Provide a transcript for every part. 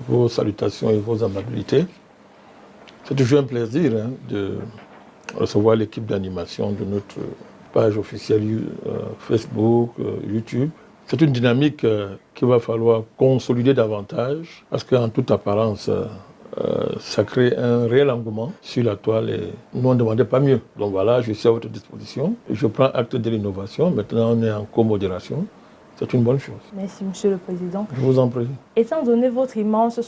vos salutations et vos amabilités. C'est toujours un plaisir de recevoir l'équipe d'animation de notre page officielle Facebook, YouTube. C'est une dynamique qu'il va falloir consolider davantage parce qu'en toute apparence, ça crée un réel engouement sur la toile et nous on ne demandait pas mieux. Donc voilà, je suis à votre disposition. Je prends acte de l'innovation. Maintenant, on est en co-modération. C'est une bonne chose. Merci, Monsieur le Président. Je vous en prie. Étant donné votre immense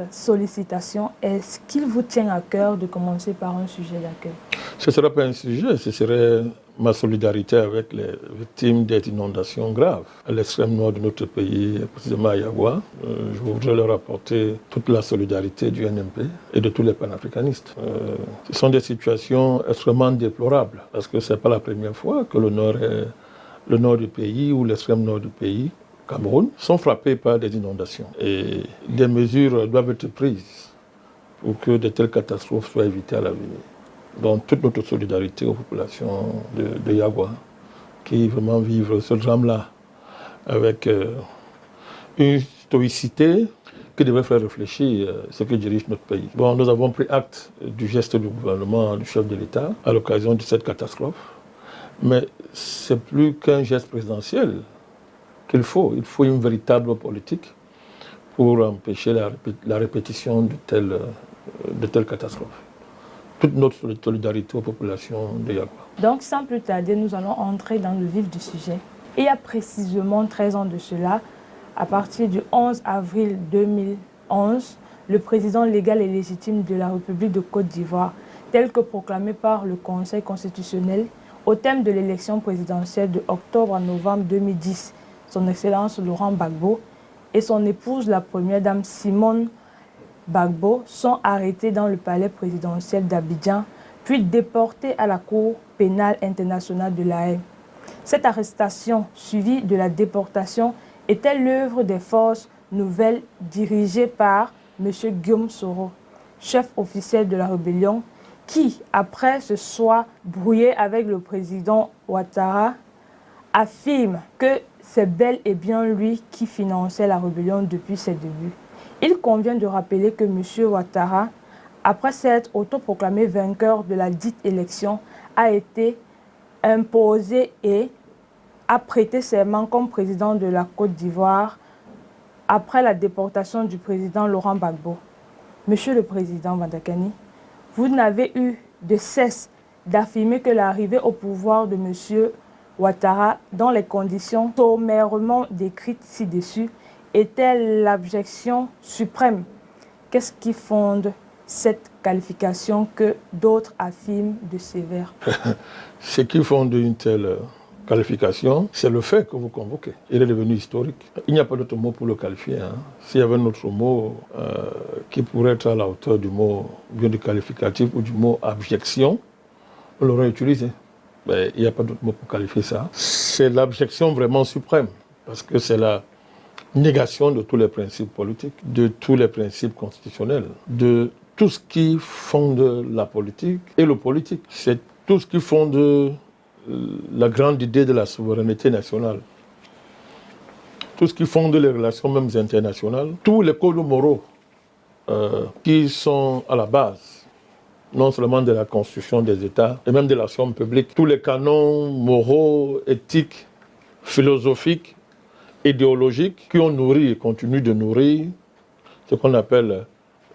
sollicitation, est-ce qu'il vous tient à cœur de commencer par un sujet d'accueil? Ce ne serait pas un sujet, ce serait ma solidarité avec les victimes des inondations graves à l'extrême nord de notre pays, précisément à Yagua. Je voudrais leur apporter toute la solidarité du NMP et de tous les panafricanistes. Ce sont des situations extrêmement déplorables parce que ce n'est pas la première fois que le nord du pays ou l'extrême nord du pays, Cameroun, sont frappés par des inondations. Et des mesures doivent être prises pour que de telles catastrophes soient évitées à l'avenir. Donc toute notre solidarité aux populations de Yagua qui vraiment vivent ce drame-là avec une stoïcité qui devrait faire réfléchir ce qui dirige notre pays. Bon, nous avons pris acte du geste du gouvernement, du chef de l'État à l'occasion de cette catastrophe. Mais c'est plus qu'un geste présidentiel qu'il faut. Il faut une véritable politique pour empêcher la répétition de telles catastrophes. Toute notre solidarité aux populations de Yagua. Donc, sans plus tarder, nous allons entrer dans le vif du sujet. Il y a précisément 13 ans de cela, à partir du 11 avril 2011, le président légal et légitime de la République de Côte d'Ivoire, tel que proclamé par le Conseil constitutionnel, au thème de l'élection présidentielle de octobre à novembre 2010, son Excellence Laurent Gbagbo et son épouse, la première dame Simone Gbagbo, sont arrêtés dans le palais présidentiel d'Abidjan, puis déportés à la Cour pénale internationale de La Haye. Cette arrestation, suivie de la déportation, était l'œuvre des forces nouvelles dirigées par M. Guillaume Soro, chef officiel de la rébellion, qui, après se soit brouillé avec le président Ouattara, affirme que c'est bel et bien lui qui finançait la rébellion depuis ses débuts. Il convient de rappeler que M. Ouattara, après s'être autoproclamé vainqueur de la dite élection, a été imposé et a prêté serment comme président de la Côte d'Ivoire après la déportation du président Laurent Gbagbo. Monsieur le Président Vandakani, vous n'avez eu de cesse d'affirmer que l'arrivée au pouvoir de M. Ouattara, dans les conditions sommairement décrites ci-dessus, était l'abjection suprême. Qu'est-ce qui fonde cette qualification que d'autres affirment de sévère? Ce qui fonde une telle qualification, c'est le fait que vous convoquez. Il est devenu historique. Il n'y a pas d'autre mot pour le qualifier. S'il y avait un autre mot qui pourrait être à la hauteur du mot bien du qualificatif ou du mot abjection, on l'aurait utilisé. Mais il n'y a pas d'autre mot pour qualifier ça. C'est l'abjection vraiment suprême, parce que c'est la négation de tous les principes politiques, de tous les principes constitutionnels, de tout ce qui fonde la politique et le politique. C'est tout ce qui fonde la grande idée de la souveraineté nationale. Tout ce qui fonde les relations même internationales, tous les codes moraux qui sont à la base, non seulement de la constitution des États, et même de l'action publique, tous les canons moraux, éthiques, philosophiques, idéologiques qui ont nourri et continuent de nourrir ce qu'on appelle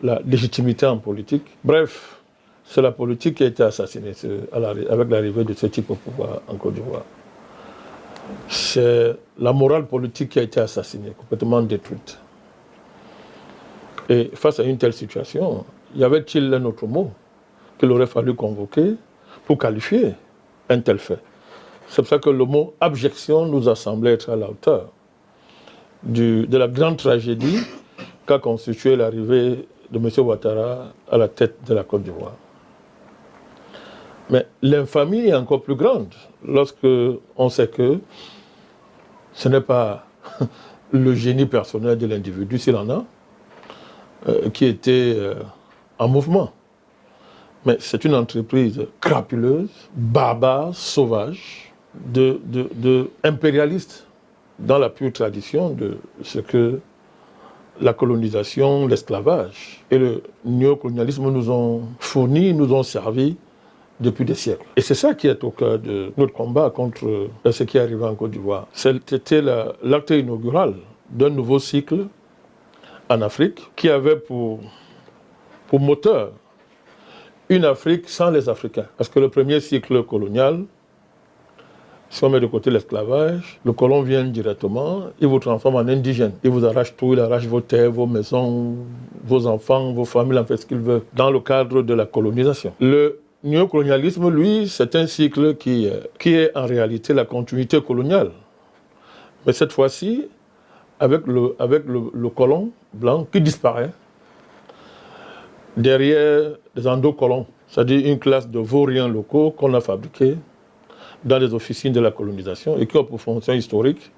la légitimité en politique. Bref, c'est la politique qui a été assassinée avec l'arrivée de ce type au pouvoir en Côte d'Ivoire. C'est la morale politique qui a été assassinée, complètement détruite. Et face à une telle situation, y avait-il un autre mot qu'il aurait fallu convoquer pour qualifier un tel fait? C'est pour ça que le mot abjection nous a semblé être à la hauteur de la grande tragédie qu'a constitué l'arrivée de M. Ouattara à la tête de la Côte d'Ivoire. Mais l'infamie est encore plus grande lorsque on sait que ce n'est pas le génie personnel de l'individu, s'il en a, qui était en mouvement. Mais c'est une entreprise crapuleuse, barbare, sauvage, impérialiste, dans la pure tradition de ce que la colonisation, l'esclavage et le néocolonialisme nous ont fourni, nous ont servi depuis des siècles. Et c'est ça qui est au cœur de notre combat contre ce qui est arrivé en Côte d'Ivoire. C'était l'acte inaugural d'un nouveau cycle en Afrique qui avait pour moteur une Afrique sans les Africains. Parce que le premier cycle colonial, si on met de côté l'esclavage, le colon vient directement, il vous transforme en indigène. Il vous arrache tout, il arrache vos terres, vos maisons, vos enfants, vos familles, en fait ce qu'il veut, dans le cadre de la colonisation. Le néocolonialisme, lui, c'est un cycle qui est en réalité la continuité coloniale. Mais cette fois-ci, avec le colon blanc qui disparaît, derrière des endocolons, c'est-à-dire une classe de vauriens locaux qu'on a fabriqués dans les officines de la colonisation et qui ont pour fonction historique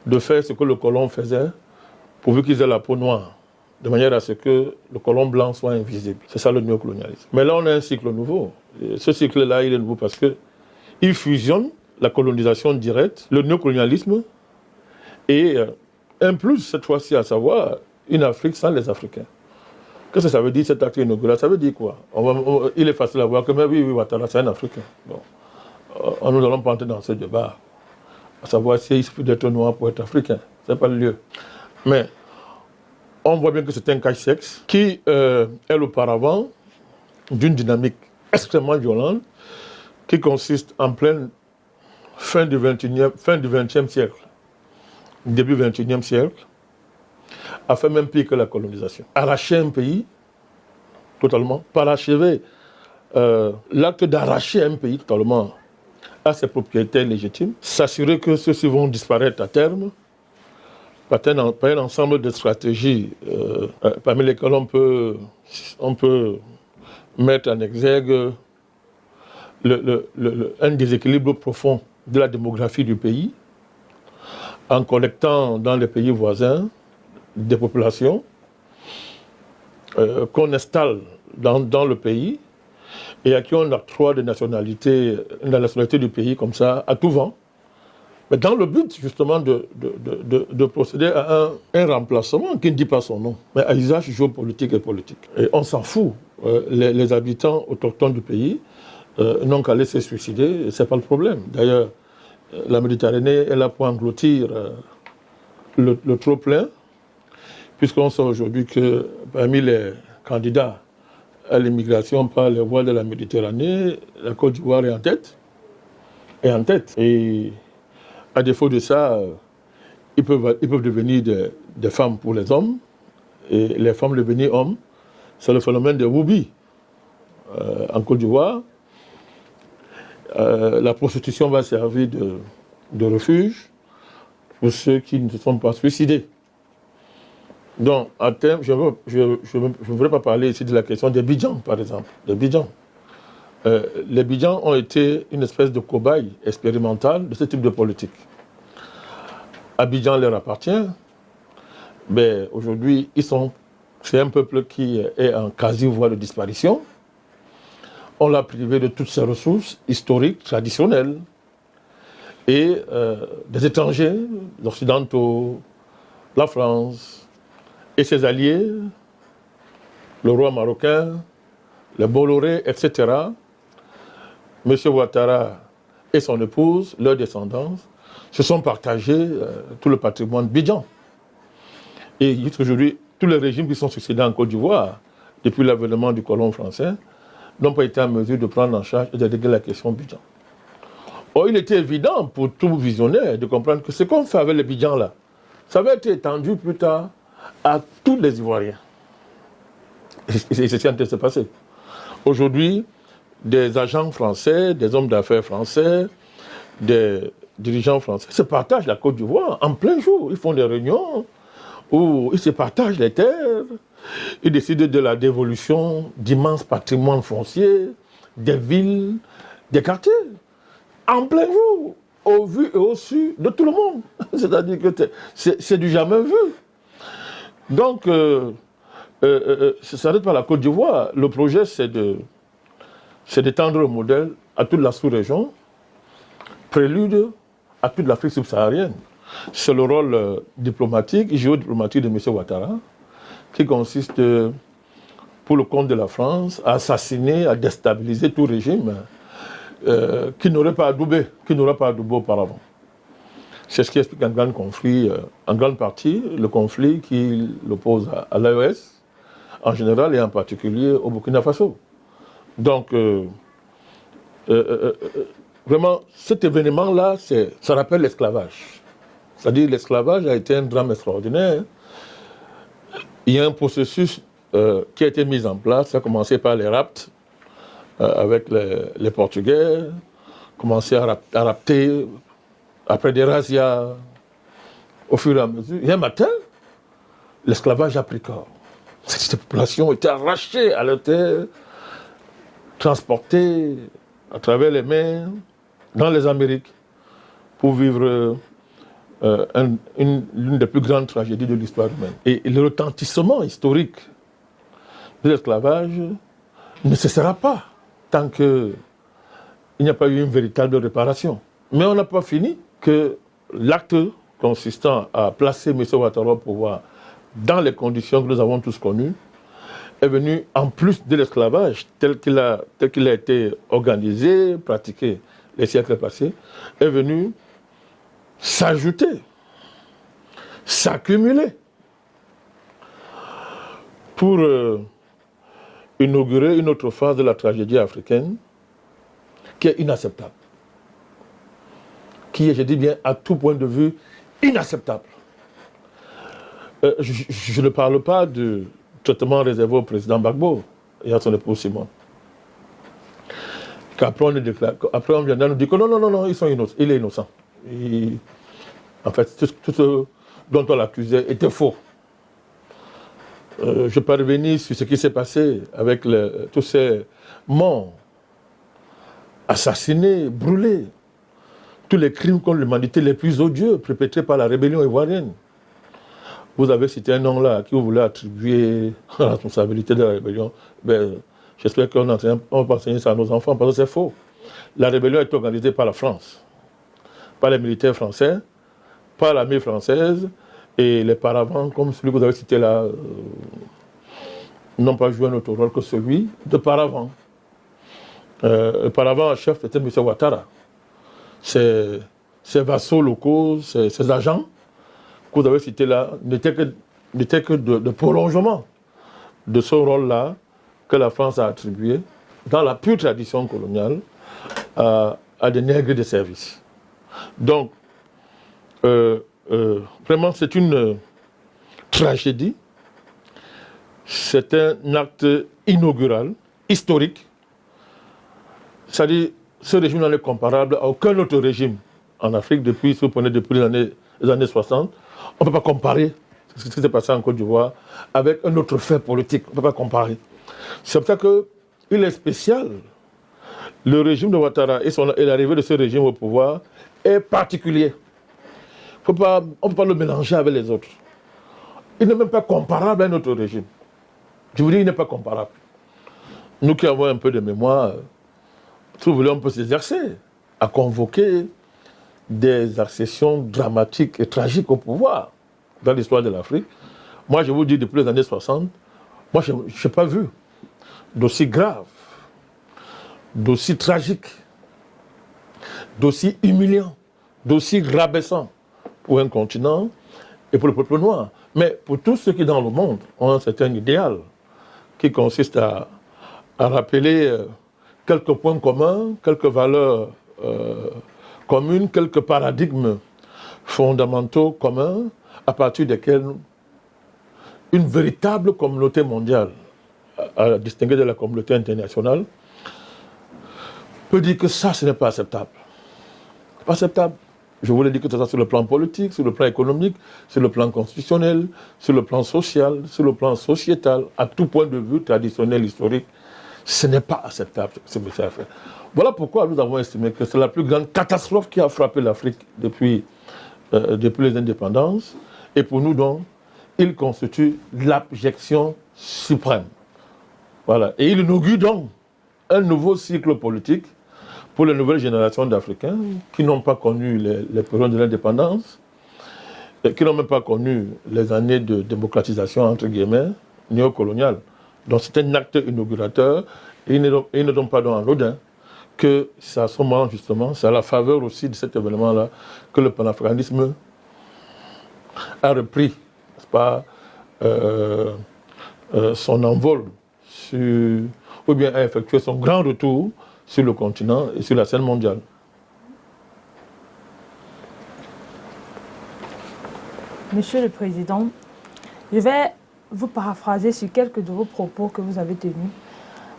de faire ce que le colon faisait pourvu qu'ils aient la peau noire, de manière à ce que le colon blanc soit invisible. C'est ça le néocolonialisme. Mais là, on a un cycle nouveau. Et ce cycle-là, il est nouveau parce qu'il fusionne la colonisation directe, le néocolonialisme, et un plus, cette fois-ci, à savoir une Afrique sans les Africains. Qu'est-ce que ça veut dire, cet acte inaugural? Ça veut dire quoi? Il est facile à voir que, mais oui, Ouattara, c'est un Africain. Bon. Nous n'allons pas entrer dans ce débat, à savoir s'il suffit d'être noir pour être africain. Ce n'est pas le lieu. Mais on voit bien que c'est un cache-sexe qui est l'auparavant d'une dynamique extrêmement violente qui consiste en pleine fin du XXe siècle, début XXIe siècle, a fait même pire que la colonisation. Arracher un pays totalement, parachever l'acte d'arracher un pays totalement à ses propriétaires légitimes, s'assurer que ceux-ci vont disparaître à terme, par un ensemble de stratégies parmi lesquelles on peut mettre en exergue un déséquilibre profond de la démographie du pays, en collectant dans les pays voisins des populations qu'on installe dans le pays et à qui on octroie la nationalité du pays comme ça, à tout vent, mais dans le but justement de procéder à un remplacement qui ne dit pas son nom, mais à usage géopolitique et politique. Et on s'en fout. Les habitants autochtones du pays n'ont qu'à laisser se suicider, ce n'est pas le problème. D'ailleurs, la Méditerranée est là pour engloutir le trop-plein, puisqu'on sait aujourd'hui que parmi les candidats à l'immigration par les voies de la Méditerranée, la Côte d'Ivoire est en tête. Et à défaut de ça, ils peuvent devenir des femmes pour les hommes, et les femmes devenir hommes. C'est le phénomène des Woubi en Côte d'Ivoire. La prostitution va servir de refuge pour ceux qui ne se sont pas suicidés. Donc, à terme, je ne voudrais pas parler ici de la question des Bidjans, par exemple. Les Bidjans ont été une espèce de cobaye expérimentale de ce type de politique. Abidjan leur appartient, mais aujourd'hui, c'est un peuple qui est en quasi-voie de disparition. On l'a privé de toutes ses ressources historiques, traditionnelles, et des étrangers, les Occidentaux, la France, et ses alliés, le roi marocain, les Bolloré, etc., M. Ouattara et son épouse, leur descendance, se sont partagés tout le patrimoine bidjan. Et jusqu'aujourd'hui, tous les régimes qui sont succédés en Côte d'Ivoire, depuis l'avènement du colon français, n'ont pas été en mesure de prendre en charge et de régler la question bidjan. Or, il était évident pour tout visionnaire de comprendre que ce qu'on fait avec les bidjans là, ça va être étendu plus tard à tous les Ivoiriens. Et c'est ce qui est en train de se passer. Aujourd'hui, des agents français, des hommes d'affaires français, des dirigeants français se partagent la Côte d'Ivoire en plein jour. Ils font des réunions où ils se partagent les terres, ils décident de la dévolution d'immenses patrimoines fonciers, des villes, des quartiers, en plein jour, au vu et au su de tout le monde. C'est-à-dire que c'est du jamais vu. Donc, ça n'arrête pas la Côte d'Ivoire. Le projet, c'est d'étendre le modèle à toute la sous-région, prélude à toute l'Afrique subsaharienne. c'est le rôle diplomatique, géodiplomatique de M. Ouattara, qui consiste, pour le compte de la France, à assassiner, à déstabiliser tout régime qui n'aurait pas adoubé auparavant. C'est ce qui explique un grand conflit, en grande partie, le conflit qui l'oppose à l'AES, en général, et en particulier au Burkina Faso. Donc, vraiment, cet événement-là, ça rappelle l'esclavage. C'est-à-dire l'esclavage a été un drame extraordinaire. Il y a un processus qui a été mis en place. Ça a commencé par les rapts avec les Portugais, commencé à rapter après des razzias au fur et à mesure. Et un matin, l'esclavage a pris corps. Cette population était arrachée à la terre, transportée à travers les mers dans les Amériques pour vivre l'une des plus grandes tragédies de l'histoire humaine. Et le retentissement historique de l'esclavage ne cessera pas tant qu'il n'y a pas eu une véritable réparation. Mais on n'a pas fini que l'acte consistant à placer M. Ouattara au pouvoir dans les conditions que nous avons tous connues est venu, en plus de l'esclavage tel qu'il a été organisé, pratiqué les siècles passés, est venu s'ajouter, s'accumuler pour inaugurer une autre phase de la tragédie africaine qui est inacceptable. Qui est, je dis bien, à tout point de vue, inacceptable. Je ne parle pas du traitement réservé au président Gbagbo et à son épouse Simone. Qu'après on vient nous dire que non, il est innocent. En fait, tout ce dont on l'accusait était faux. Je peux revenir sur ce qui s'est passé avec tous ces morts, assassinés, brûlés, tous les crimes contre l'humanité les plus odieux perpétrés par la rébellion ivoirienne. Vous avez cité un nom là à qui vous voulez attribuer la responsabilité de la rébellion. J'espère qu'on va pas enseigner ça à nos enfants parce que c'est faux. La rébellion est organisée par la France, par les militaires français, par l'armée française, et les paravents, comme celui que vous avez cité là, n'ont pas joué un autre rôle que celui de paravent. Le paravent en chef, c'était M. Ouattara. Ses vassaux locaux, ses agents, que vous avez cités là, n'étaient que de prolongement de ce rôle-là que la France a attribué, dans la pure tradition coloniale, à des nègres de service. Donc, vraiment, c'est une tragédie. C'est un acte inaugural, historique. C'est-à-dire, ce régime n'en est comparable à aucun autre régime en Afrique depuis, si vous prenez depuis les années 60. On ne peut pas comparer ce qui s'est passé en Côte d'Ivoire avec un autre fait politique. On ne peut pas comparer. C'est pour ça qu'il est spécial. Le régime de Ouattara et l'arrivée de ce régime au pouvoir est particulier. On ne peut pas le mélanger avec les autres. Il n'est même pas comparable à un autre régime. Je vous dis, il n'est pas comparable. Nous qui avons un peu de mémoire, si vous voulez, on peut s'exercer à convoquer des accessions dramatiques et tragiques au pouvoir dans l'histoire de l'Afrique. Moi, je vous dis, depuis les années 60, moi, je n'ai pas vu d'aussi grave, d'aussi tragique, d'aussi humiliant, d'aussi rabaissant pour un continent et pour le peuple noir. Mais pour tous ceux qui, dans le monde, ont un certain idéal qui consiste à rappeler quelques points communs, quelques valeurs communes, quelques paradigmes fondamentaux communs à partir desquels une véritable communauté mondiale, à distinguer de la communauté internationale, peut dire que ça, ce n'est pas acceptable. Pas acceptable. Je voulais dire que ce soit sur le plan politique, sur le plan économique, sur le plan constitutionnel, sur le plan social, sur le plan sociétal, à tout point de vue traditionnel, historique. Ce n'est pas acceptable ce que ça a fait. Voilà pourquoi nous avons estimé que c'est la plus grande catastrophe qui a frappé l'Afrique depuis les indépendances. Et pour nous, donc, il constitue l'abjection suprême. Voilà. Et il inaugure donc un nouveau cycle politique pour les nouvelles générations d'Africains qui n'ont pas connu les périodes de l'indépendance, qui n'ont même pas connu les années de démocratisation, entre guillemets, néocoloniale. Donc c'est un acte inaugurateur, et ils ne donnent pas dans l'anodin que c'est à ce moment, justement, c'est à la faveur aussi de cet événement-là que le panafricanisme a repris, n'est-ce pas, son envol, ou bien a effectué son grand retour sur le continent et sur la scène mondiale. Monsieur le Président, je vais vous paraphraser sur quelques de vos propos que vous avez tenus.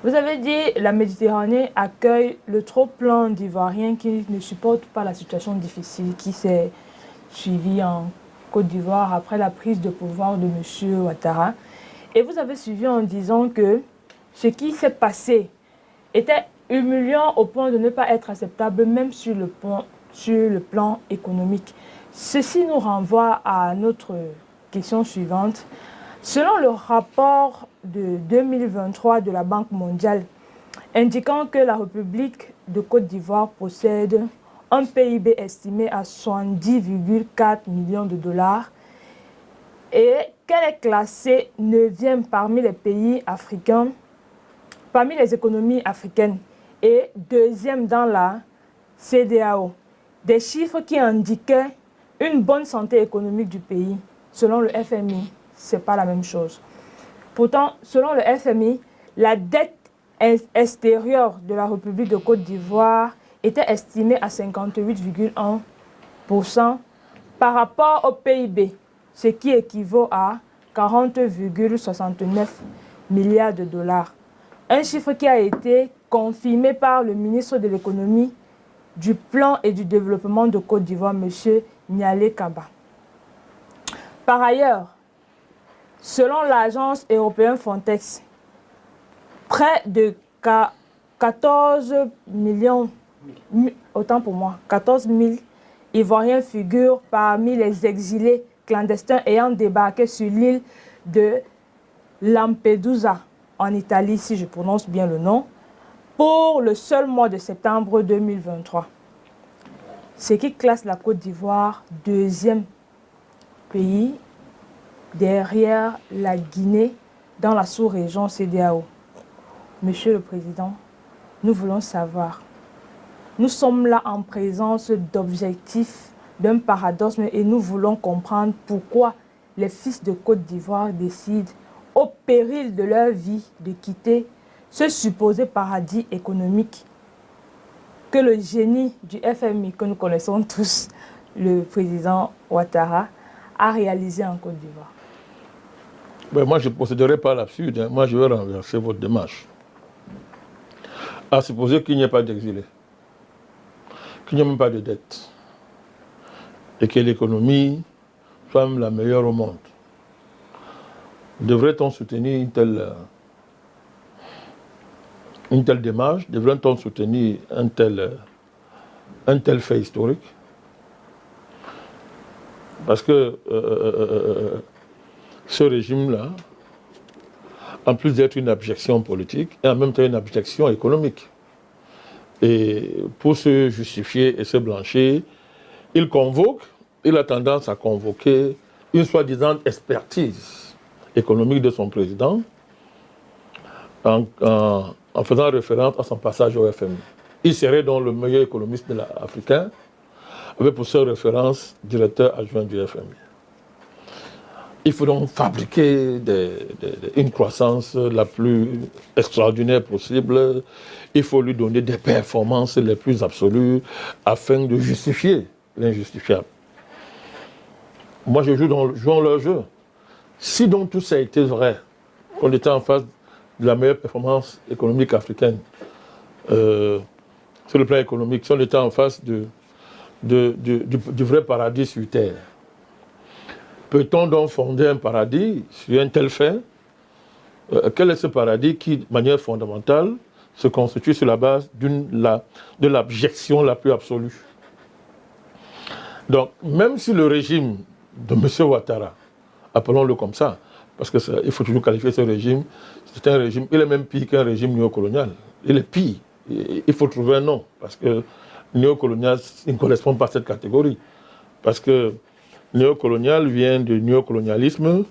Vous avez dit que la Méditerranée accueille le trop-plein d'Ivoiriens qui ne supportent pas la situation difficile qui s'est suivie en Côte d'Ivoire après la prise de pouvoir de M. Ouattara. Et vous avez suivi en disant que ce qui s'est passé était humiliant au point de ne pas être acceptable même sur le plan économique. Ceci nous renvoie à notre question suivante. Selon le rapport de 2023 de la Banque mondiale, indiquant que la République de Côte d'Ivoire possède un PIB estimé à 70,4 millions de dollars et qu'elle est classée 9e parmi les pays africains, parmi les économies africaines et 2e dans la CEDEAO. Des chiffres qui indiquaient une bonne santé économique du pays. Selon le FMI, ce n'est pas la même chose. Pourtant, selon le FMI, la dette extérieure de la République de Côte d'Ivoire était estimée à 58,1% par rapport au PIB, ce qui équivaut à 40,69 milliards de dollars. Un chiffre qui a été confirmé par le ministre de l'économie, du plan et du développement de Côte d'Ivoire, M. Nialé Kaba. Par ailleurs, selon l'agence européenne Frontex, près de 14 millions, autant pour moi, 14 000 Ivoiriens figurent parmi les exilés clandestins ayant débarqué sur l'île de Lampedusa, en Italie, si je prononce bien le nom, pour le seul mois de septembre 2023. Ce qui classe la Côte d'Ivoire 2e pays derrière la Guinée dans la sous-région CEDEAO. Monsieur le Président, nous voulons savoir, nous sommes là en présence d'objectifs, d'un paradoxe et nous voulons comprendre pourquoi les fils de Côte d'Ivoire décident, au péril de leur vie, de quitter ce supposé paradis économique que le génie du FMI, que nous connaissons tous, le président Ouattara, a réalisé en Côte d'Ivoire. Ben, moi, je ne procéderai pas à l'absurde. Hein. Moi, je vais renverser votre démarche. À supposer qu'il n'y ait pas d'exilés, qu'il n'y ait même pas de dette, et que l'économie soit même la meilleure au monde. Devrait-on soutenir une telle démarche? Devrait-on soutenir un tel fait historique? Parce que ce régime-là, en plus d'être une abjection politique, est en même temps une abjection économique. Et pour se justifier et se blanchir, il a tendance à convoquer une soi-disant expertise économique de son président en faisant référence à son passage au FMI. Il serait donc le meilleur économiste africain, avec pour seule référence directeur adjoint du FMI. Il faut donc fabriquer une croissance la plus extraordinaire possible. Il faut lui donner des performances les plus absolues afin de justifier l'injustifiable. Moi, je joue leur jeu. Si donc tout ça a été vrai, qu'on était en face de la meilleure performance économique africaine, sur le plan économique, si on était en face du vrai paradis sur Terre, peut-on donc fonder un paradis sur un tel fait? Quel est ce paradis qui, de manière fondamentale, se constitue sur la base de l'abjection la plus absolue? Donc, même si le régime de M. Ouattara, appelons-le comme ça, parce qu'il faut toujours qualifier ce régime, c'est un régime, il est même pire qu'un régime néocolonial. Il est pire. Il faut trouver un nom, parce que néocolonial, il ne correspond pas à cette catégorie. Parce que Néocolonial vient du néocolonialisme.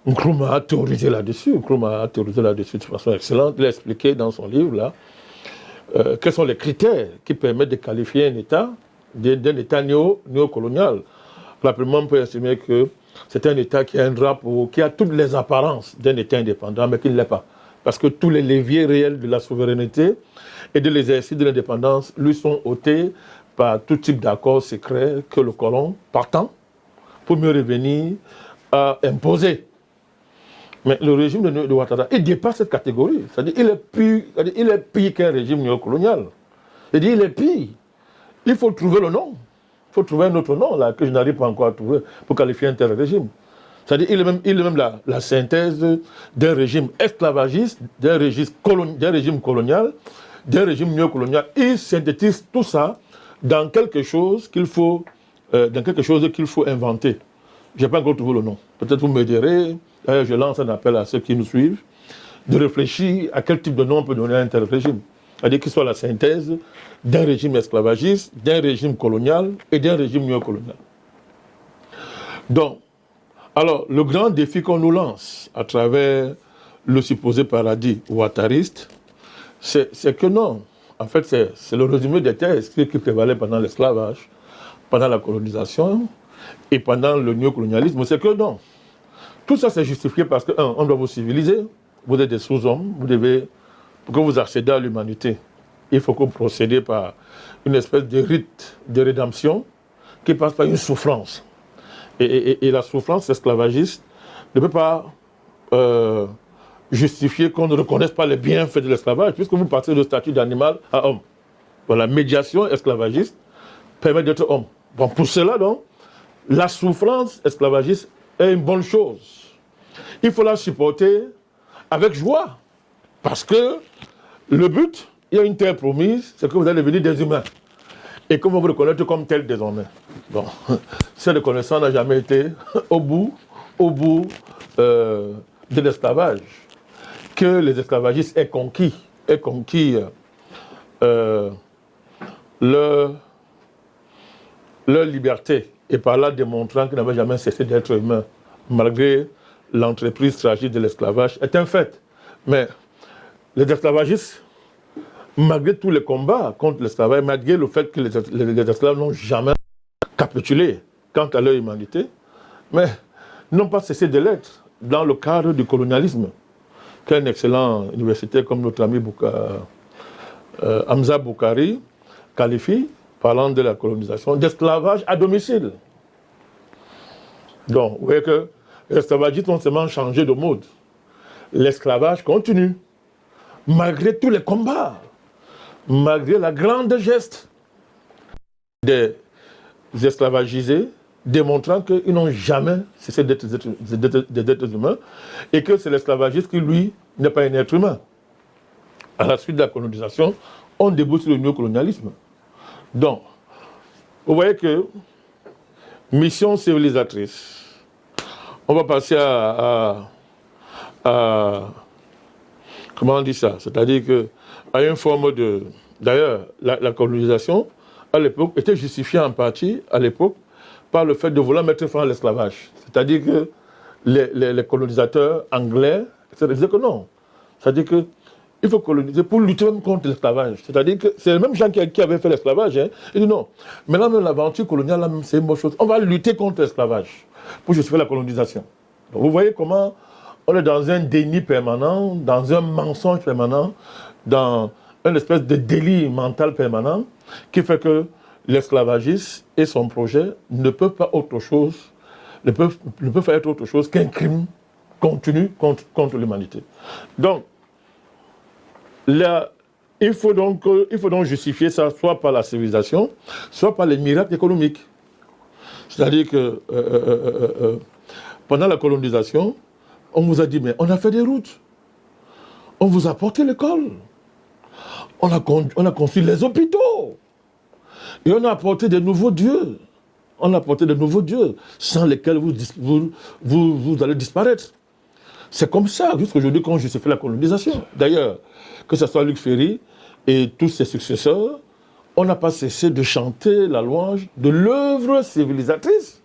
Nkrumah a théorisé là-dessus. Nkrumah a théorisé là-dessus de façon excellente. Il a expliqué dans son livre là quels sont les critères qui permettent de qualifier un État d'un État néocolonial. Rapidement, on peut estimer que c'est un État qui a un drapeau, qui a toutes les apparences d'un État indépendant, mais qui ne l'est pas. Parce que tous les leviers réels de la souveraineté et de l'exercice de l'indépendance lui sont ôtés par tout type d'accord secret que le colon, partant, pour mieux revenir, a imposé. Mais le régime de Ouattara, il dépasse cette catégorie. C'est-à-dire il est pire qu'un régime néocolonial. C'est-à-dire il est pire. Il faut trouver le nom. Il faut trouver un autre nom là, que je n'arrive pas encore à trouver pour qualifier un tel régime. C'est-à-dire il est même la synthèse d'un régime esclavagiste, d'un régime colonial, d'un régime néocolonial. Il synthétise tout ça dans quelque chose qu'il faut inventer. Je n'ai pas encore trouvé le nom. Peut-être vous me direz, je lance un appel à ceux qui nous suivent, de réfléchir à quel type de nom on peut donner à un tel régime. C'est-à-dire qu'il soit la synthèse d'un régime esclavagiste, d'un régime colonial et d'un régime néocolonial. Donc, alors, le grand défi qu'on nous lance à travers le supposé paradis ouattariste, c'est que non. En fait, c'est le résumé des thèses qui prévalaient pendant l'esclavage, pendant la colonisation et pendant le néocolonialisme. C'est que non. Tout ça, c'est justifié parce que, on doit vous civiliser. Vous êtes des sous-hommes. Pour que vous accédez à l'humanité, il faut que vous procédez par une espèce de rite de rédemption qui passe par une souffrance. Et la souffrance esclavagiste ne peut pas justifier qu'on ne reconnaisse pas les bienfaits de l'esclavage, puisque vous passez de statut d'animal à homme. Bon, la médiation esclavagiste permet d'être homme. Bon, pour cela, donc, la souffrance esclavagiste est une bonne chose. Il faut la supporter avec joie. Parce que le but, il y a une telle promise, c'est que vous allez devenir des humains. Et qu'on va vous reconnaître comme tel désormais. Bon, cette reconnaissance n'a jamais été au bout de l'esclavage. Que les esclavagistes aient conquis leur liberté, et par là démontrant qu'ils n'avaient jamais cessé d'être humains, malgré l'entreprise tragique de l'esclavage, est un fait. Mais les esclavagistes, malgré tous les combats contre l'esclavage, malgré le fait que les esclaves n'ont jamais capitulé quant à leur humanité, mais n'ont pas cessé de l'être dans le cadre du colonialisme, qu'un excellent universitaire comme notre ami Hamza Boukari qualifie, parlant de la colonisation, d'esclavage à domicile. Donc, vous voyez que les esclavagistes ont seulement changé de mode. L'esclavage continue, malgré tous les combats, malgré la grande geste des esclavagisés, démontrant qu'ils n'ont jamais cessé d'être des êtres humains, et que c'est l'esclavagiste qui, lui, n'est pas un être humain. À la suite de la colonisation, on débouche sur le néocolonialisme. Donc, vous voyez que mission civilisatrice. On va passer à comment on dit ça? C'est-à-dire qu'à une forme de... D'ailleurs, la colonisation, à l'époque, était justifiée en partie, à l'époque, par le fait de vouloir mettre fin à l'esclavage. C'est-à-dire que les colonisateurs anglais disaient que non. C'est-à-dire qu'il faut coloniser pour lutter même contre l'esclavage. C'est-à-dire que c'est les mêmes gens qui avaient fait l'esclavage. Hein. Ils disent non. Maintenant, même l'aventure coloniale, c'est une bonne chose. On va lutter contre l'esclavage pour justifier la colonisation. Donc, vous voyez comment on est dans un déni permanent, dans un mensonge permanent, dans une espèce de délit mental permanent qui fait que l'esclavagiste et son projet ne peuvent pas faire être autre chose qu'un crime continu contre l'humanité. Donc, là, il faut donc justifier ça soit par la civilisation, soit par les miracles économiques. C'est-à-dire que pendant la colonisation, on vous a dit, mais on a fait des routes, on vous a apporté l'école, on a construit les hôpitaux, et on a apporté de nouveaux dieux. On a apporté de nouveaux dieux, sans lesquels vous allez disparaître. C'est comme ça, jusqu'aujourd'hui, qu'on justifie la colonisation. D'ailleurs, que ce soit Luc Ferry et tous ses successeurs, on n'a pas cessé de chanter la louange de l'œuvre civilisatrice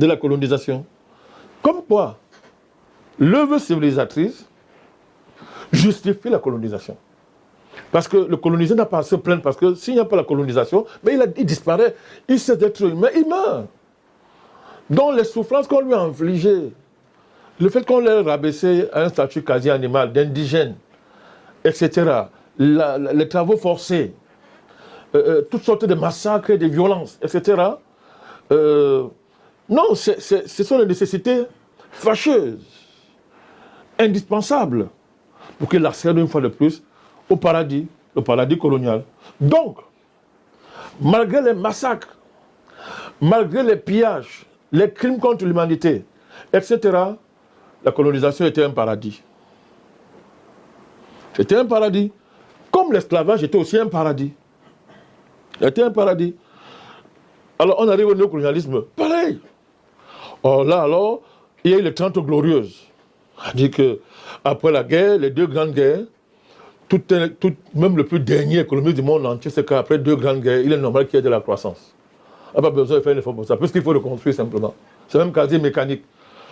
de la colonisation. Comme quoi, l'œuvre civilisatrice justifie la colonisation. Parce que le colonisé n'a pas à se plaindre, parce que s'il n'y a pas la colonisation, mais il disparaît, il sait d'être humain, il meurt. Donc les souffrances qu'on lui a infligées, le fait qu'on l'ait rabaissé à un statut quasi animal, d'indigène, etc., les travaux forcés, toutes sortes de massacres, de violences, etc., non, ce sont des nécessités fâcheuses, indispensables, pour qu'il accède une fois de plus au paradis, le paradis colonial. Donc, malgré les massacres, malgré les pillages, les crimes contre l'humanité, etc., la colonisation était un paradis. C'était un paradis. Comme l'esclavage était aussi un paradis. C'était un paradis. Alors on arrive au néocolonialisme, pareil. Or là, alors, il y a eu les 30 glorieuses. C'est-à-dire qu'après la guerre, les deux grandes guerres, même le plus dernier économiste du monde entier, c'est qu'après deux grandes guerres, il est normal qu'il y ait de la croissance. Il n'y a pas besoin de faire un effort pour ça, parce qu'il faut le construire simplement. C'est même quasi mécanique.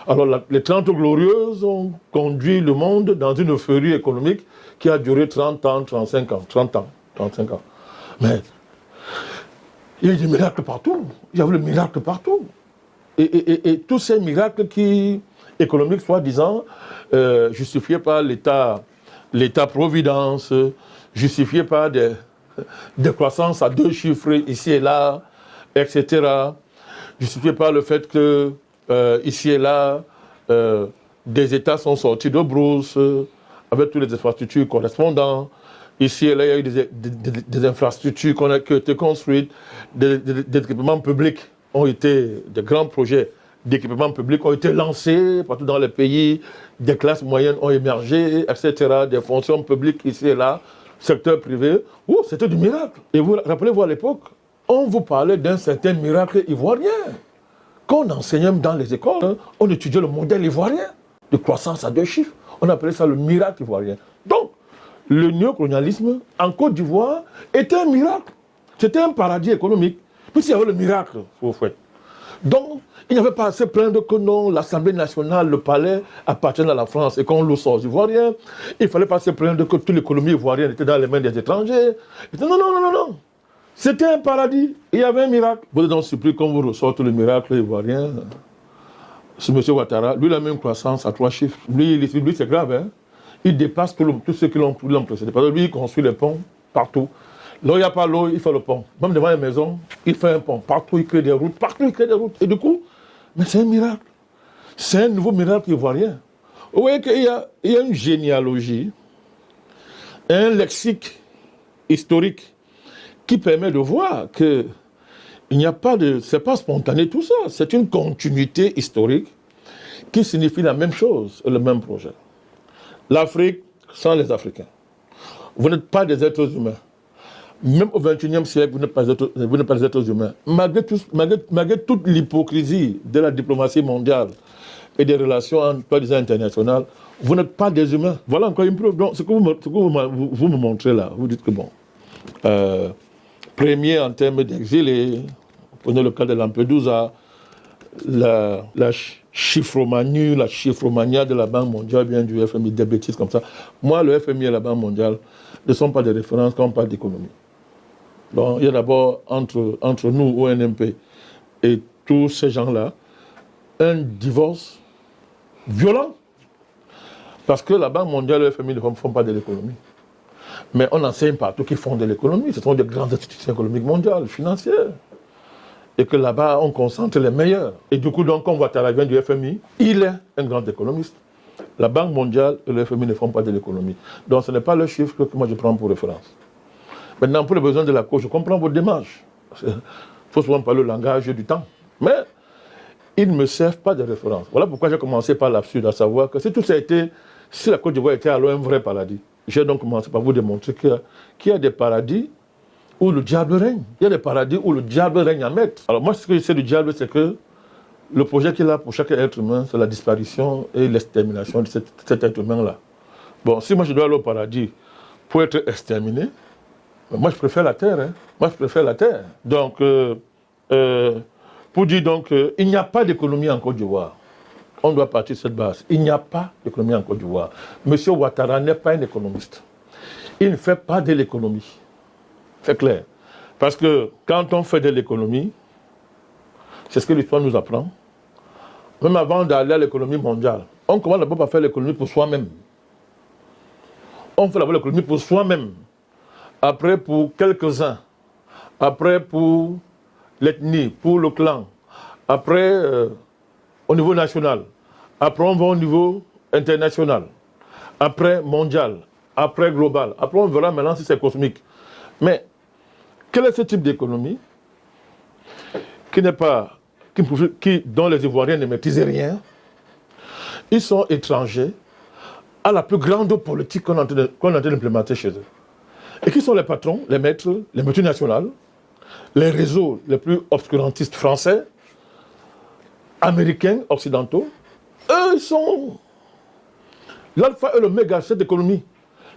Alors les 30 glorieuses ont conduit le monde dans une euphorie économique qui a duré 30 ans, 35 ans, 30 ans, 35 ans. Mais il y a eu des miracles partout. Il y avait le miracle partout. Et tous ces miracles économiques, soi-disant, justifiés par l'État-providence, justifiés par des croissances à 2 chiffres ici et là, etc., justifiés par le fait que ici et là, des États sont sortis de brousse avec toutes les infrastructures correspondantes. Ici et là, il y a eu des infrastructures qui ont été construites, des équipements publics ont été, des grands projets d'équipements publics ont été lancés partout dans les pays, des classes moyennes ont émergé, etc., des fonctions publiques ici et là, secteur privé. Oh, c'était du miracle. Et vous rappelez-vous à l'époque, on vous parlait d'un certain miracle ivoirien. Quand on enseignait dans les écoles, hein, on étudiait le modèle ivoirien de croissance à 2 chiffres. On appelait ça le miracle ivoirien. Donc, le néocolonialisme en Côte d'Ivoire était un miracle. C'était un paradis économique. Puis il y avait le miracle, au fait. Donc, il n'y avait pas à se plaindre que non, l'Assemblée nationale, le palais appartiennent à la France et qu'on le sort aux Ivoiriens. Il ne fallait pas se plaindre que toute l'économie ivoirienne était dans les mains des étrangers. Non, non, non, non, non. C'était un paradis. Il y avait un miracle. Vous êtes donc surpris qu'on vous ressorte le miracle ivoirien. Ce monsieur Ouattara, lui, il a mis une croissance à 3 chiffres. Lui c'est grave, hein. Il dépasse tous ceux qui l'ont précédé. Parce que lui, il construit les ponts partout. Là où il n'y a pas l'eau, il fait le pont. Même devant les maisons, il fait un pont. Partout, il crée des routes. Partout, il crée des routes. Et du coup, mais c'est un miracle. C'est un nouveau miracle ivoirien. Vous voyez qu'il y a une généalogie, un lexique historique qui permet de voir que il n'y a pas de... C'est pas spontané tout ça. C'est une continuité historique qui signifie la même chose, le même projet. L'Afrique sans les Africains. Vous n'êtes pas des êtres humains. Même au XXIe siècle, vous n'êtes pas des êtres humains. Malgré toute l'hypocrisie de la diplomatie mondiale et des relations internationales, vous n'êtes pas des humains. Voilà encore une preuve. Donc, ce que vous me montrez là, vous dites que bon, premier en termes d'exilés, prenez le cas de Lampedusa, la chiffromanie de la Banque mondiale vient du FMI, des bêtises comme ça. Moi, le FMI et la Banque mondiale ne sont pas des références quand on parle d'économie. Donc, il y a d'abord entre nous, ONMP, et tous ces gens-là, un divorce violent. Parce que la Banque mondiale et le FMI ne font pas de l'économie. Mais on enseigne partout qu'ils font de l'économie. Ce sont des grandes institutions économiques mondiales, financières. Et que là-bas, on concentre les meilleurs. Et du coup, donc, quand Ouattara vient du FMI, il est un grand économiste. La Banque mondiale et le FMI ne font pas de l'économie. Donc, ce n'est pas le chiffre que moi je prends pour référence. Maintenant, pour les besoins de la cause, je comprends votre démarche. Il faut souvent parler le langage du temps. Mais ils ne me servent pas de référence. Voilà pourquoi j'ai commencé par l'absurde, à savoir que si la Côte d'Ivoire était alors un vrai paradis, j'ai donc commencé par vous démontrer qu'il y a des paradis où le diable règne. Il y a des paradis où le diable règne à maître. Alors moi, ce que je sais du diable, c'est que le projet qu'il a pour chaque être humain, c'est la disparition et l'extermination de cet être humain-là. Bon, si moi je dois aller au paradis pour être exterminé, moi je préfère la terre. Hein. Moi je préfère la terre. Donc, pour dire donc il n'y a pas d'économie en Côte d'Ivoire. On doit partir de cette base. Il n'y a pas d'économie en Côte d'Ivoire. Monsieur Ouattara n'est pas un économiste. Il ne fait pas de l'économie. C'est clair. Parce que quand on fait de l'économie, c'est ce que l'histoire nous apprend. Même avant d'aller à l'économie mondiale, on commence d'abord par faire l'économie pour soi-même. On fait d'abord l'économie pour soi-même. Après pour quelques-uns. Après pour l'ethnie, pour le clan. Après au niveau national. Après on va au niveau international. Après mondial. Après global. Après on verra maintenant si c'est cosmique. Mais quel est ce type d'économie dont les Ivoiriens ne maîtrisent rien? Ils sont étrangers à la plus grande politique qu'on est en train d'implémenter chez eux. Et qui sont les patrons, les maîtres, les multinationales, les réseaux les plus obscurantistes français, américains, occidentaux. Eux, ils sont l'alpha et l'oméga de cette économie.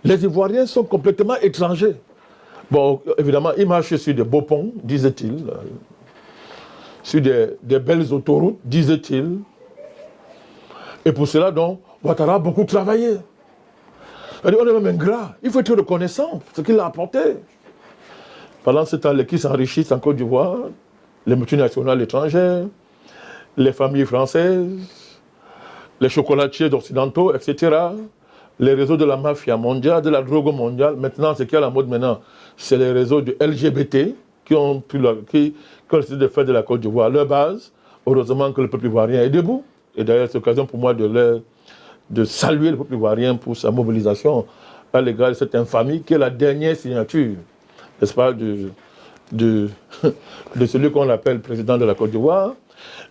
Les Ivoiriens sont complètement étrangers. Bon, évidemment, ils marchent sur des beaux ponts, disait-il, sur des belles autoroutes, disait-il. Et pour cela, donc, Ouattara a beaucoup travaillé. On est même ingrat. Il faut être reconnaissant pour ce qu'il a apporté. Pendant ce temps, les qui s'enrichissent en Côte d'Ivoire, les multinationales étrangères, les familles françaises, les chocolatiers occidentaux, etc., les réseaux de la mafia mondiale, de la drogue mondiale. Maintenant, ce qui est à la mode maintenant, c'est les réseaux de LGBT qui ont décidé de faire de la Côte d'Ivoire leur base. Heureusement que le peuple ivoirien est debout. Et d'ailleurs, c'est l'occasion pour moi de saluer le peuple ivoirien pour sa mobilisation à l'égard de cette infamie qui est la dernière signature, n'est-ce pas, de celui qu'on appelle président de la Côte d'Ivoire,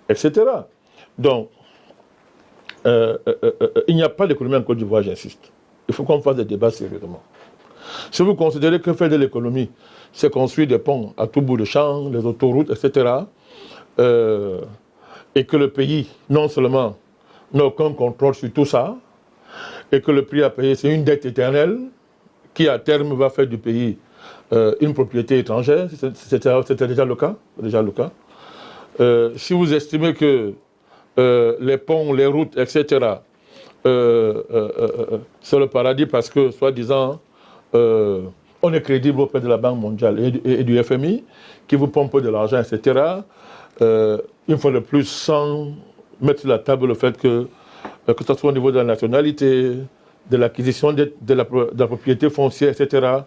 etc. Donc, il n'y a pas d'économie en Côte d'Ivoire, j'insiste. Il faut qu'on fasse des débats sérieusement. Si vous considérez que faire de l'économie, c'est construire des ponts à tout bout de champ, les autoroutes, etc., et que le pays, non seulement n'a aucun contrôle sur tout ça, et que le prix à payer, c'est une dette éternelle, qui à terme va faire du pays une propriété étrangère, c'était déjà le cas. Si vous estimez que les ponts, les routes, etc., c'est le paradis parce que, soi-disant, on est crédible auprès de la Banque mondiale et du FMI, qui vous pompe de l'argent, etc., une fois de plus, sans mettre sur la table le fait que ce soit au niveau de la nationalité, de l'acquisition de la propriété foncière, etc.,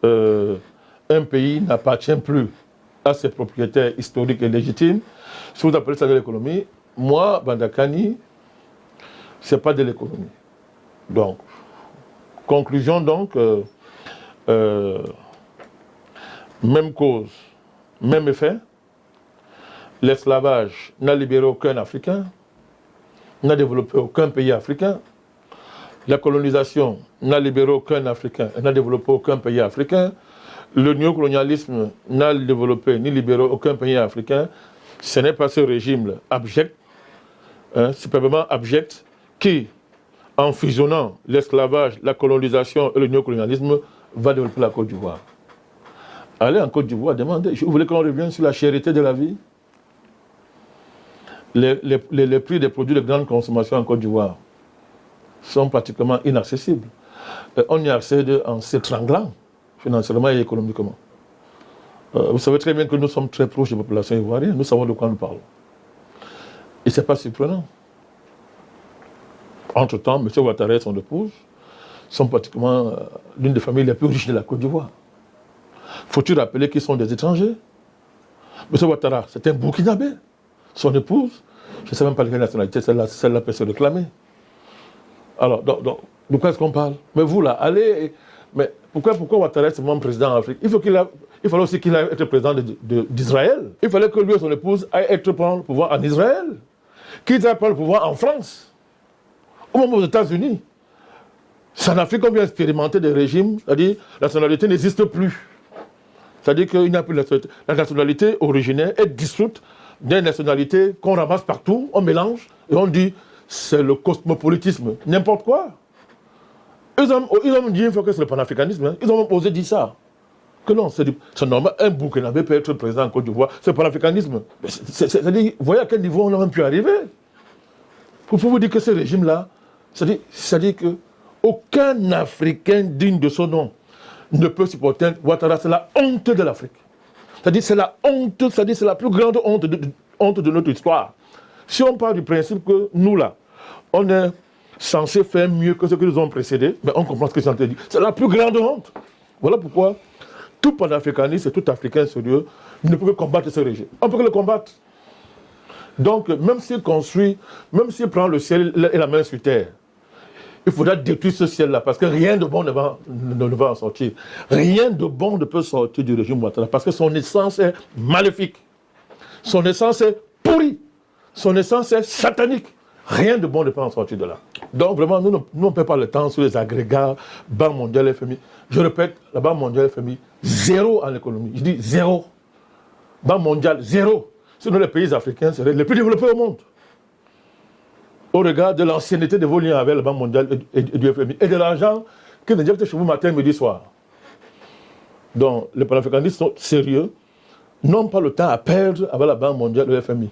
un pays n'appartient plus à ses propriétaires historiques et légitimes. Si vous appelez ça de l'économie, moi, Bandakani, ce n'est pas de l'économie. Donc, conclusion donc, même cause, même effet. L'esclavage n'a libéré aucun Africain, n'a développé aucun pays africain. La colonisation n'a libéré aucun Africain, n'a développé aucun pays africain. Le néocolonialisme n'a développé ni libéré aucun pays africain. Ce n'est pas ce régime abject, superbement abject, qui, en fusionnant l'esclavage, la colonisation et le néocolonialisme, va développer la Côte d'Ivoire. Allez en Côte d'Ivoire, demandez. Vous voulez qu'on revienne sur la chérité de la vie? Les prix des produits de grande consommation en Côte d'Ivoire sont pratiquement inaccessibles. On y accède en s'étranglant financièrement et économiquement. Vous savez très bien que nous sommes très proches des populations ivoiriennes, nous savons de quoi nous parlons. Et ce n'est pas surprenant. Entre-temps, M. Ouattara et son épouse sont pratiquement l'une des familles les plus riches de la Côte d'Ivoire. Faut-il rappeler qu'ils sont des étrangers? M. Ouattara, c'est un Burkinabé. Son épouse, je ne sais même pas de quelle nationalité celle-là peut se réclamer. Alors, de quoi est-ce qu'on parle? Mais vous là, allez... Mais pourquoi Ouattara est seulement président en Afrique? Il fallait aussi qu'il aille être président d'Israël. Il fallait que lui et son épouse aillent être prendre le pouvoir en Israël. Qu'ils aillent prendre le pouvoir en France. Au moment aux États-Unis. C'est en Afrique qu'on vient expérimenter des régimes, c'est-à-dire la nationalité n'existe plus. C'est-à-dire qu'il n'y a plus la nationalité originaire est dissoute d'une nationalité qu'on ramasse partout, on mélange et on dit c'est le cosmopolitisme, n'importe quoi. Ils ont dit une fois que c'est le panafricanisme, ils ont osé dire ça. Que non, c'est normal, un Burkinabé peut être président en Côte d'Ivoire, c'est pas l'africanisme. C'est-à-dire, vous voyez à quel niveau on a même pu arriver. Pour vous dire que ce régime-là, c'est-à-dire qu'aucun Africain digne de son nom ne peut supporter Ouattara, c'est la honte de l'Afrique. C'est-à-dire, c'est la honte, c'est-à-dire, c'est la plus grande honte de notre histoire. Si on part du principe que nous, là, on est censé faire mieux que ceux qui nous ont précédés, mais on comprend ce que c'est en train de dire. C'est la plus grande honte. Voilà pourquoi tout panafricaniste et tout Africain sérieux ne peut combattre ce régime. On peut le combattre. Donc, même s'il construit, même s'il prend le ciel et la main sur terre, il faudra détruire ce ciel-là, parce que rien de bon ne va en sortir. Rien de bon ne peut sortir du régime Ouattara, parce que son essence est maléfique. Son essence est pourrie. Son essence est satanique. Rien de bon ne peut en sortir de là. Donc vraiment, nous on ne perd pas le temps sur les agrégats, Banque mondiale, FMI. Je répète, la Banque mondiale, FMI, zéro en économie. Je dis zéro. Banque mondiale, zéro. Sinon les pays africains seraient les plus développés au monde. Au regard de l'ancienneté de vos liens avec la Banque mondiale et du FMI. Et de l'argent qu'ils injectent chez vous matin, midi, soir. Donc les panafricanistes sont sérieux, n'ont pas le temps à perdre avec la Banque mondiale et le FMI.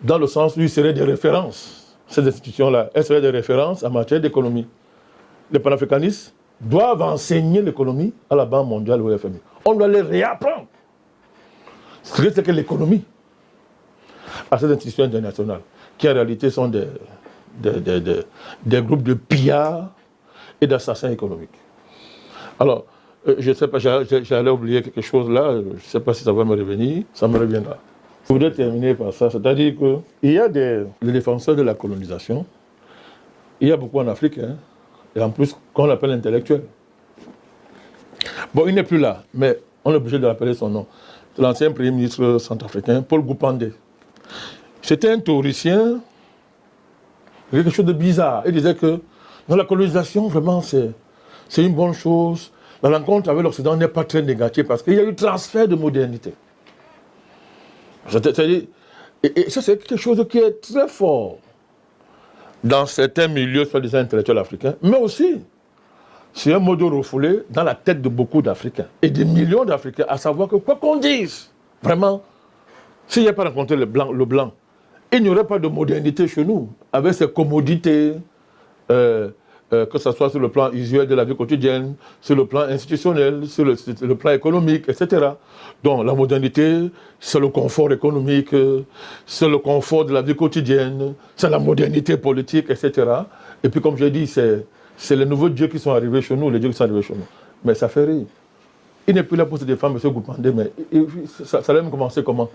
Dans le sens où ils seraient des références. Ces institutions-là, elles seraient des références en matière d'économie. Les panafricanistes doivent enseigner l'économie à la Banque mondiale ou au FMI. On doit les réapprendre. C'est que l'économie à ces institutions internationales, qui en réalité sont des groupes de pillards et d'assassins économiques. Alors, je ne sais pas, j'allais oublier quelque chose là, je ne sais pas si ça va me revenir, ça me reviendra. Je voudrais terminer par ça, c'est-à-dire qu'il y a des défenseurs de la colonisation, il y a beaucoup en Afrique, hein, et en plus qu'on appelle intellectuel. Bon, il n'est plus là, mais on est obligé de rappeler son nom. C'est l'ancien premier ministre centrafricain, Paul Goupandé. C'était un théoricien, quelque chose de bizarre. Il disait que dans la colonisation, vraiment, c'est une bonne chose. La rencontre avec l'Occident n'est pas très négative parce qu'il y a eu transfert de modernité. Et ça, c'est quelque chose qui est très fort dans certains milieux, soi-disant intellectuels africains, mais aussi, c'est un mot de refoulé dans la tête de beaucoup d'Africains et des millions d'Africains, à savoir que quoi qu'on dise, vraiment, s'il n'y a pas rencontré le blanc, il n'y aurait pas de modernité chez nous, avec ses commodités, que ce soit sur le plan usuel de la vie quotidienne, sur le plan institutionnel, sur le plan économique, etc. Donc la modernité, c'est le confort économique, c'est le confort de la vie quotidienne, c'est la modernité politique, etc. Et puis comme j'ai dit, c'est les nouveaux dieux qui sont arrivés chez nous, les dieux qui sont arrivés chez nous. Mais ça fait rire. Il n'est plus là pour se défendre, M. Goupandé, mais ça allait même commencer comment?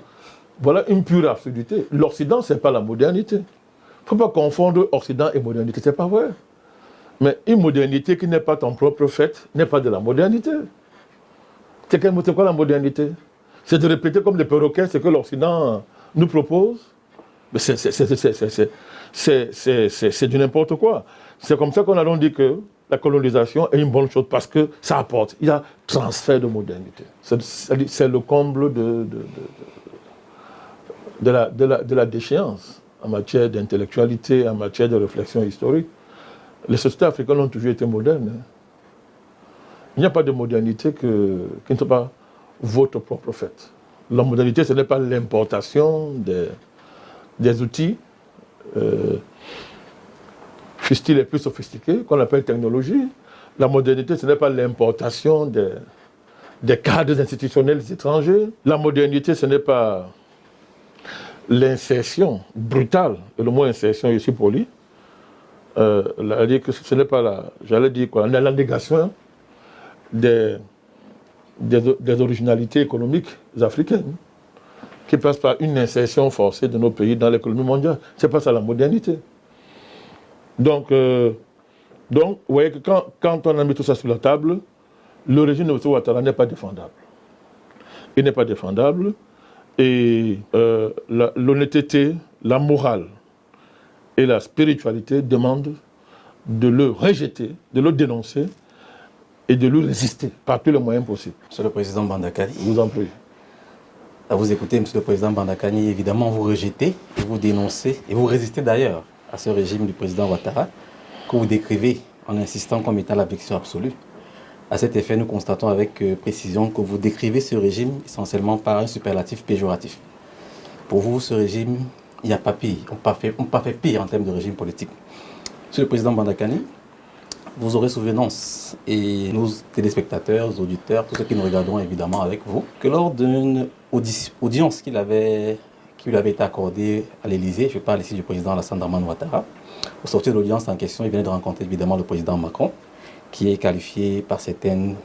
Voilà une pure absurdité. L'Occident, ce n'est pas la modernité. Il ne faut pas confondre Occident et modernité, ce n'est pas vrai. Mais une modernité qui n'est pas ton propre fait n'est pas de la modernité. C'est quoi la modernité? C'est de répéter comme des perroquets ce que l'Occident nous propose. Mais c'est du n'importe quoi. C'est comme ça qu'on a donc dit que la colonisation est une bonne chose parce que ça apporte. Il y a transfert de modernité. C'est le comble de la déchéance en matière d'intellectualité, en matière de réflexion historique. Les sociétés africaines ont toujours été modernes. Hein. Il n'y a pas de modernité qui ne soit pas votre propre fait. La modernité, ce n'est pas l'importation des outils, fussent-ils les plus sophistiqués, qu'on appelle technologie. La modernité, ce n'est pas l'importation des cadres institutionnels étrangers. La modernité, ce n'est pas l'insertion brutale, et le mot insertion, je suis poli, ce n'est pas la négation des originalités économiques africaines qui passent par une insertion forcée de nos pays dans l'économie mondiale. Ce n'est pas ça la modernité. Donc, vous voyez que quand on a mis tout ça sur la table, le régime de M. Ouattara n'est pas défendable. Il n'est pas défendable et l'honnêteté, la morale et la spiritualité demandent de le rejeter, de le dénoncer et de lui résister par tous les moyens possibles. Monsieur le Président Bandakani. Je vous en prie. À vous écouter, Monsieur le Président Bandakani, évidemment, vous rejetez, et vous dénoncez, et vous résistez d'ailleurs à ce régime du Président Ouattara, que vous décrivez en insistant comme étant l'abjection absolue. À cet effet, nous constatons avec précision que vous décrivez ce régime essentiellement par un superlatif péjoratif. Pour vous, ce régime, il n'y a pas pire, on n'a pas fait pire en termes de régime politique. Monsieur le Président Bandakani, vous aurez souvenance, et nos téléspectateurs, nos auditeurs, tous ceux qui nous regarderont évidemment avec vous, que lors d'une audience qui lui avait été accordée à l'Élysée, je parle ici du président Alassane Dramane Ouattara, au sortir de l'audience en question, il venait de rencontrer évidemment le président Macron, qui est qualifié par certaines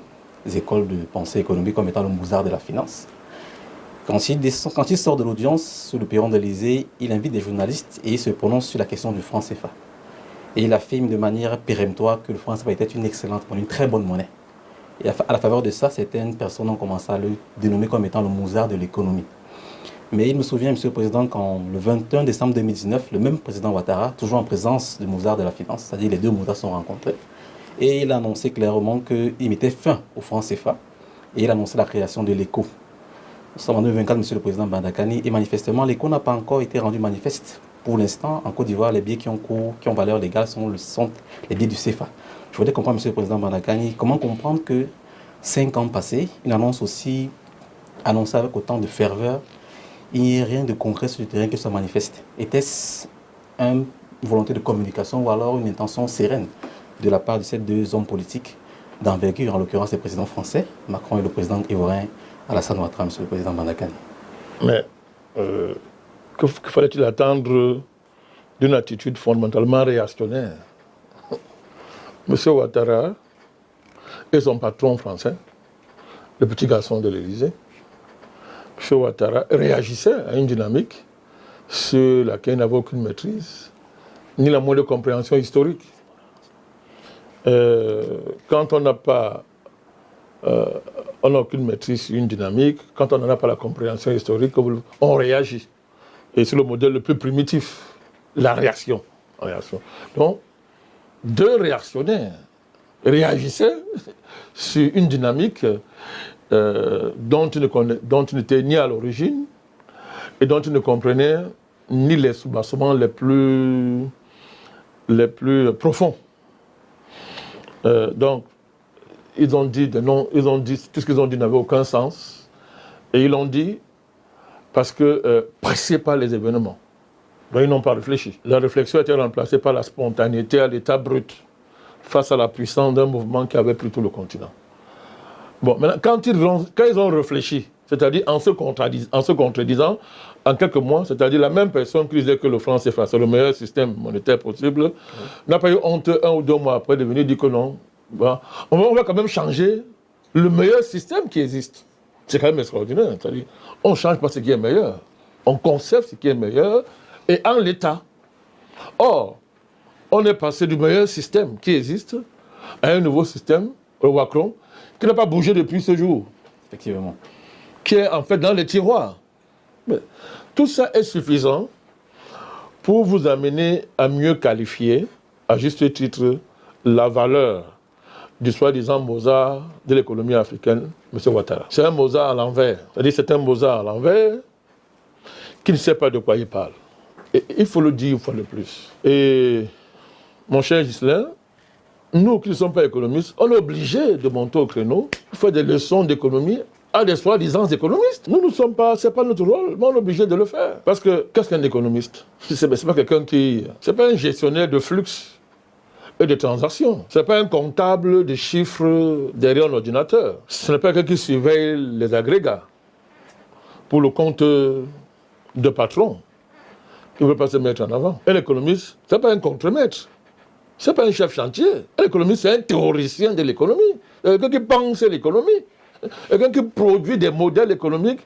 écoles de pensée économique comme étant le Mozart de la finance. Quand il sort de l'audience sur le perron de l'Élysée, il invite des journalistes et il se prononce sur la question du franc CFA. Et il affirme de manière péremptoire que le franc CFA était une excellente monnaie, une très bonne monnaie. Et à la faveur de ça, certaines personnes ont commencé à le dénommer comme étant le Mozart de l'économie. Mais il me souvient, Monsieur le Président, qu'en le 21 décembre 2019, le même président Ouattara, toujours en présence du Mozart de la finance, c'est-à-dire les deux Mozarts sont rencontrés, et il a annoncé clairement qu'il mettait fin au franc CFA et il a annoncé la création de l'ECO. Nous sommes en 2024, Monsieur le Président Bandakani, et manifestement, l'ECO n'a pas encore été rendu manifeste. Pour l'instant, en Côte d'Ivoire, les billets qui ont valeur légale sont les billets du CFA. Je voudrais comprendre, Monsieur le Président Bandakani, comment comprendre que 5 ans passés, une annonce aussi annoncée avec autant de ferveur, il n'y a rien de concret sur le terrain qui soit manifeste. Était-ce une volonté de communication ou alors une intention sereine de la part de ces deux hommes politiques d'envergure, en l'occurrence le président français, Macron, et le président ivoirien, Alassane Ouattara, Monsieur le Président Bandakani? Mais que fallait-il attendre d'une attitude fondamentalement réactionnaire? Monsieur Ouattara et son patron français, le petit garçon de l'Élysée, M. Ouattara réagissait à une dynamique sur laquelle il n'avait aucune maîtrise, ni la moindre compréhension historique. Quand on n'a pas, on n'a aucune maîtrise sur une dynamique, quand on n'en a pas la compréhension historique, on réagit. Et c'est le modèle le plus primitif, la réaction. Donc, deux réactionnaires réagissaient sur une dynamique dont tu n'étais ni à l'origine et dont tu ne comprenais ni les soubassements les plus profonds. Donc, ils ont dit tout ce qu'ils ont dit n'avait aucun sens, et ils l'ont dit parce que pressés par les événements. Donc, ils n'ont pas réfléchi. La réflexion a été remplacée par la spontanéité à l'état brut, face à la puissance d'un mouvement qui avait pris tout le continent. Bon, maintenant, quand ils ont réfléchi, c'est-à-dire en se contredisant, en quelques mois, c'est-à-dire la même personne qui disait que le franc CFA, c'est le meilleur système monétaire possible, n'a pas eu honte 1 ou 2 mois après de venir dire que non, bon, on va quand même changer le meilleur système qui existe. C'est quand même extraordinaire. C'est-à-dire, on ne change pas ce qui est meilleur, on conserve ce qui est meilleur, et en l'état. Or, on est passé du meilleur système qui existe à un nouveau système, le Wacron, qui n'a pas bougé depuis ce jour. Effectivement. Qui est en fait dans les tiroirs. Mais tout ça est suffisant pour vous amener à mieux qualifier, à juste titre, la valeur du soi-disant Mozart de l'économie africaine, M. Ouattara. C'est un Mozart à l'envers. C'est-à-dire c'est un Mozart à l'envers qui ne sait pas de quoi il parle. Et il faut le dire une fois de plus. Et mon cher Ghislain, nous qui ne sommes pas économistes, on est obligé de monter au créneau, faire des leçons d'économie à des soi-disant économistes. Nous ne sommes pas, c'est pas notre rôle, mais on est obligé de le faire. Parce que, qu'est-ce qu'un économiste? C'est pas quelqu'un c'est pas un gestionnaire de flux et de transactions. C'est pas un comptable de chiffres derrière un ordinateur. Ce n'est pas quelqu'un qui surveille les agrégats pour le compte de patron. Il ne veut pas se mettre en avant. Un économiste, c'est pas un contremaître. C'est pas un chef chantier. Un économiste, c'est un théoricien de l'économie. Quelqu'un qui pense l'économie. Quelqu'un qui produit des modèles économiques